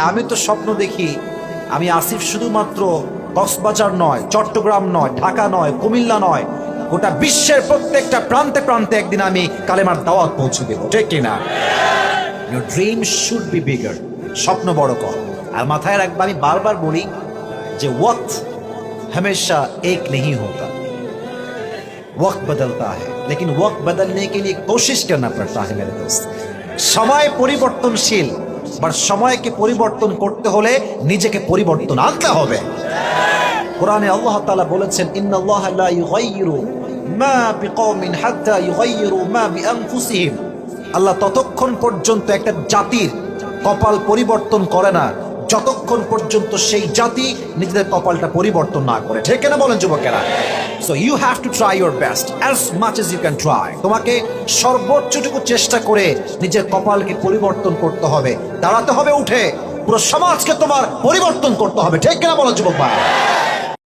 আমি তো স্বপ্ন দেখি আমি আসিফ শুধুমাত্র কক্সবাজার নয়, চট্টগ্রাম নয়, ঢাকা নয়, কুমিল্লা নয়, গোটা বিশ্বের প্রত্যেকটা প্রান্তে প্রান্তে একদিন আমি কালেমার দাওয়াত পৌঁছে দেব, ঠিক কিনা? Your dream should be bigger. স্বপ্ন বড় কর। আর মাথায় রাখবা, আমি বারবার বলি যে वक्त हमेशा एक नहीं होता, वक्त बदलता है, लेकिन वक्त बदलने के लिए कोशिश करना पड़ता है मेरे दोस्त। সময় পরিবর্তনশীল, বাট সময়কে পরিবর্তন করতে হলে নিজেকে পরিবর্তন আনতে হবে। কোরআনে আল্লাহ তাআলা বলেছেন, ইন্নাল্লাহা লা ইউগাইয়িরু মা বিকওমিন হাত্তা ইউগাইয়িরু মা বিআনফুসিহিম। আল্লাহ ততক্ষণ পর্যন্ত একটা জাতির কপাল পরিবর্তন করে না যতক্ষণ পর্যন্ত সেই জাতি নিজেদের কপালটা পরিবর্তন না করে, ঠিক না বলেন যুবকেরা? So you have to try your best as much as you can try. তোমাকে সর্বোচ্চটুকু চেষ্টা করে নিজের কপালকে পরিবর্তন করতে হবে, দাঁড়াতে হবে উঠে, পুরো সমাজকে তোমার পরিবর্তন করতে হবে, ঠিক কিনা বলেন যুবক ভাই?